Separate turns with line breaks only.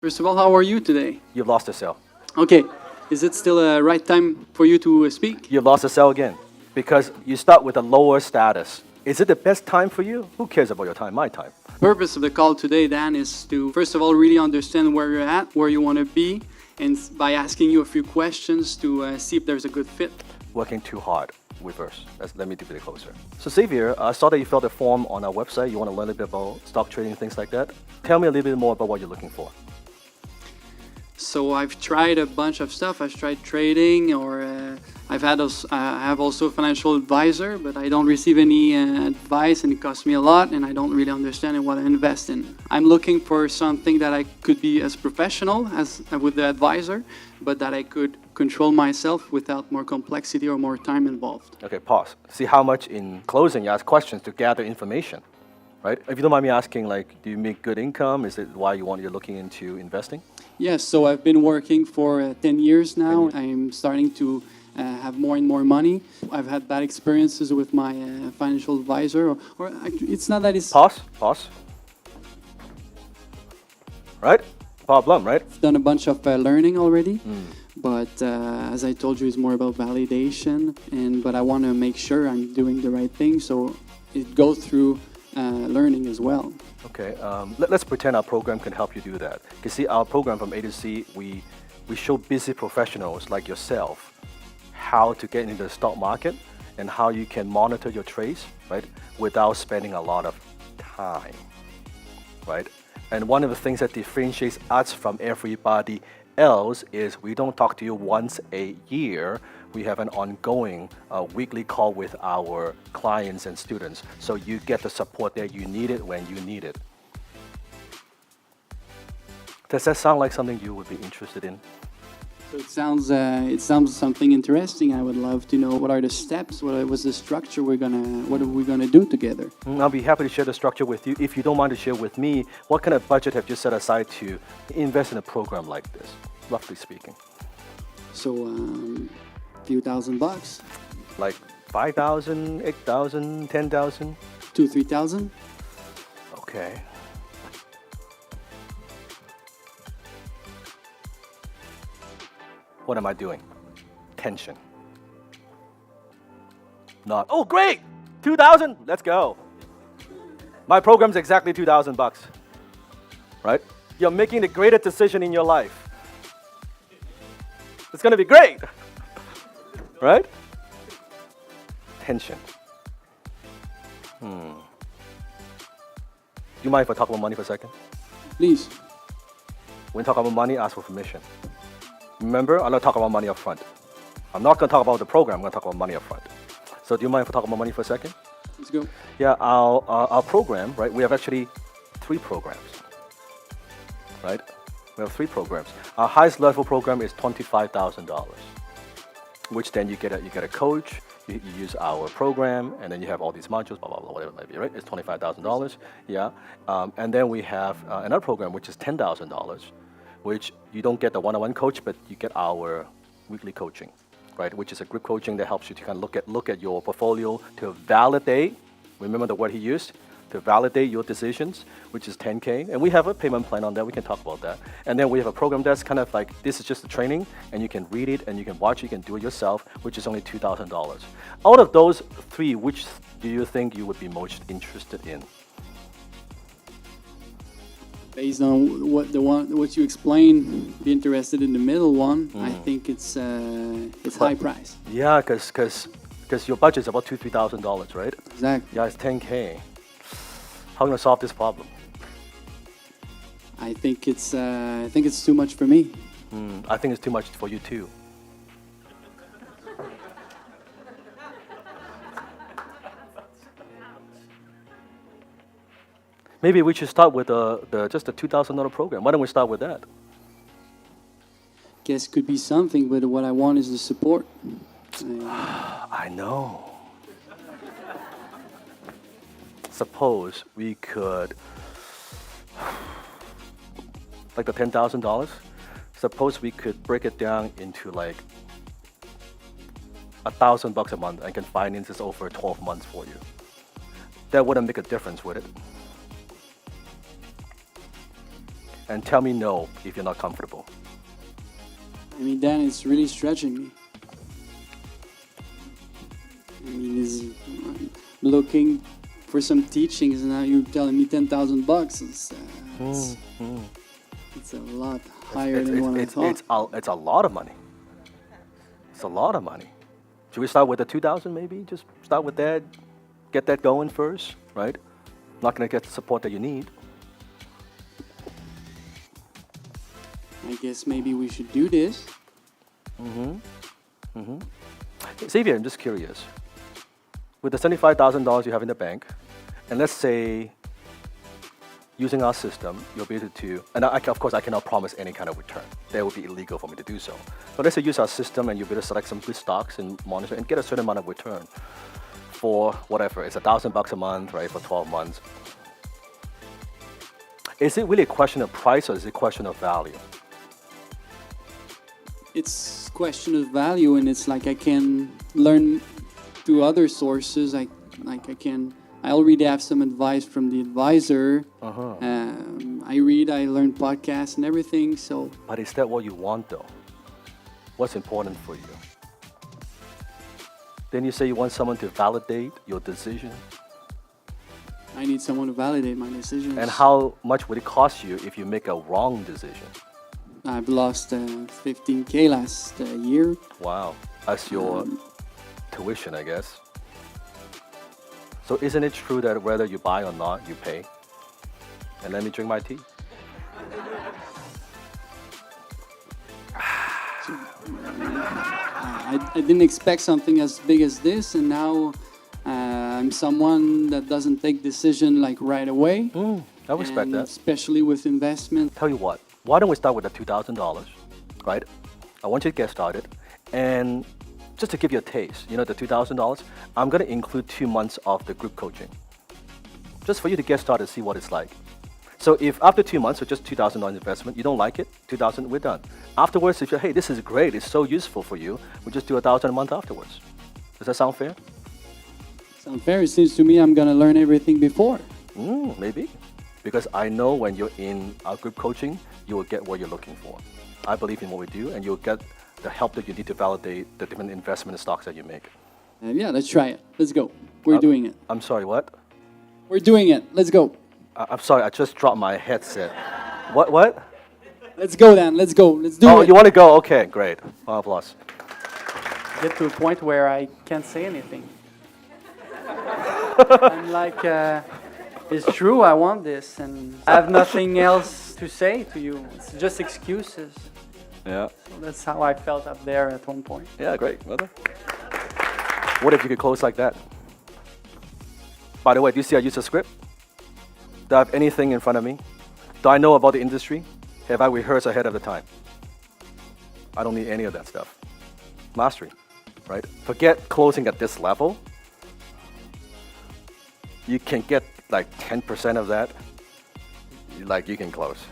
First of all, how are you today?
You've lost the sale.
Okay, is it still a right time for you to speak?
You've lost the sale again because you start with a lower status. Is it the best time for you? Who cares about your time? My time.
Purpose of the call today, Dan, is to first of all really understand where you're at, where you want to be, and by asking you a few questions to see if there's a good fit.
Working too hard. Reverse. Let me do it closer. So Xavier, I saw that you filled a form on our website. You want to learn a bit about stock trading and things like that. Tell me a little bit more about what you're looking for.
So I've tried a bunch of stuff. I've tried trading, or I have also a financial advisor, but I don't receive any advice, and it costs me a lot, and I don't really understand what I invest in. I'm looking for something that I could be as professional as with the advisor, but that I could control myself without more complexity or more time involved.
Okay, pause. See how much in closing you ask questions to gather information, right? If you don't mind me asking, like, do you make good income? Is it why you're looking into investing?
Yes, so I've been working for 10 years now. I'm starting to have more and more money. I've had bad experiences with my financial advisor, or it's not that it's...
Pause. Right? Problem, right?
I've done a bunch of learning already, but as I told you, it's more about validation, but I want to make sure I'm doing the right thing, so it goes through learning as well.
Okay, let's pretend our program can help you do that. You see, our program from A to Z, we show busy professionals like yourself how to get into the stock market and how you can monitor your trades, right, without spending a lot of time, right? And one of the things that differentiates us from everybody else is we don't talk to you once a year. We have an ongoing weekly call with our clients and students, so you get the support that you need it when you need it. Does that sound like something you would be interested in?
So it sounds something interesting. I would love to know what are the steps, what was the structure what are we gonna do together?
I'll be happy to share the structure with you. If you don't mind to share with me, what kind of budget have you set aside to invest in a program like this, roughly speaking?
So few $1,000s.
Like 5,000, 8,000, 10,000?
2,000-3,000.
Okay. What am I doing? Tension. Not, oh great, 2,000, let's go. My program's exactly $2,000, right? You're making the greatest decision in your life. It's gonna be great, right? Tension. Do you mind if I talk about money for a second?
Please.
When you talk about money, ask for permission. Remember, I'm not talking about money up front. I'm not going to talk about the program, I'm going to talk about money up front. So do you mind if I talk about money for a second?
Let's go.
Yeah, our program, right, we have actually 3 programs, right? We have 3 programs. Our highest level program is $25,000, which then you get a coach, you use our program, and then you have all these modules, blah, blah, blah, whatever it might be, right? It's $25,000, yeah. And then we have another program, which is $10,000, which you don't get the one-on-one coach, but you get our weekly coaching, right? Which is a group coaching that helps you to kind of look at your portfolio to validate, remember the word he used, to validate your decisions, which is 10K. And we have a payment plan on that, we can talk about that. And then we have a program that's kind of like, this is just a training, and you can read it, and you can watch it, you can do it yourself, which is only $2,000. Out of those 3, which do you think you would be most interested in?
Based on what you explain, be interested in the middle one. I think it's high price.
Yeah, because your budget is about $2,000-3,000, right?
Exactly.
Yeah, it's 10K. How are you gonna solve this problem?
I think it's too much for me.
I think it's too much for you too. Maybe we should start with just a $2,000 program. Why don't we start with that?
Guess could be something, but what I want is the support.
I know. Suppose we could, like the $10,000, suppose we could break it down into like $1,000 a month and can finance this over 12 months for you. That wouldn't make a difference, would it? and tell me no if you're not comfortable.
I mean, Dan, it's really stretching me. I mean, is looking for some teachings, and now you're telling me $10,000. It's a lot higher than what I thought.
It's a lot of money. It's a lot of money. Should we start with the 2,000 maybe? Just start with that. Get that going first, right? Not going to get the support that you need.
I guess maybe we should do this.
Xavier, I'm just curious. With the $75,000 you have in the bank, and let's say using our system, you'll be able to, and of course I cannot promise any kind of return. That would be illegal for me to do so. But let's say use our system and you'll be able to select some good stocks and monitor and get a certain amount of return for whatever. It's $1,000 a month, right, for 12 months. Is it really a question of price or is it a question of value?
It's question of value, and it's like I can learn through other sources. I already have some advice from the advisor. I learn podcasts and everything. So,
but is that what you want though? What's important for you? Then you say you want someone to validate your decision.
I need someone to validate my decisions.
And how much would it cost you if you make a wrong decision?
I've lost $15K last year.
Wow, that's your tuition, I guess. So isn't it true that whether you buy or not, you pay? And let me drink my tea.
I didn't expect something as big as this, and now I'm someone that doesn't take decision like right away.
I respect that.
Especially with investment.
Tell you what, why don't we start with the $2,000, right? I want you to get started, and just to give you a taste, the $2,000, I'm going to include 2 months of the group coaching, just for you to get started, see what it's like. So if after 2 months with just $2,000 investment, you don't like it, $2,000, we're done. Afterwards, if you're, hey, this is great, it's so useful for you, we just do $1,000 a month afterwards. Does that sound fair?
Sound fair? It seems to me I'm going to learn everything before.
Maybe. Because I know when you're in our group coaching, you will get what you're looking for. I believe in what we do, and you'll get the help that you need to validate the different investment stocks that you make.
Yeah, let's try it. Let's go. We're doing it.
I'm sorry, what?
We're doing it. Let's go.
I'm sorry, I just dropped my headset. What?
Let's go, Dan. Let's go. Let's do it.
Oh, you want to go? Okay, great. Round of applause.
Get to a point where I can't say anything. I'm like, it's true, I want this, and I have nothing else to say to you. It's just excuses.
Yeah.
So that's how I felt up there at one point.
Yeah, great, brother. What if you could close like that? By the way, do you see I use a script? Do I have anything in front of me? Do I know about the industry? Have I rehearsed ahead of the time? I don't need any of that stuff. Mastery, right? Forget closing at this level. You can get like 10% of that, like you can close.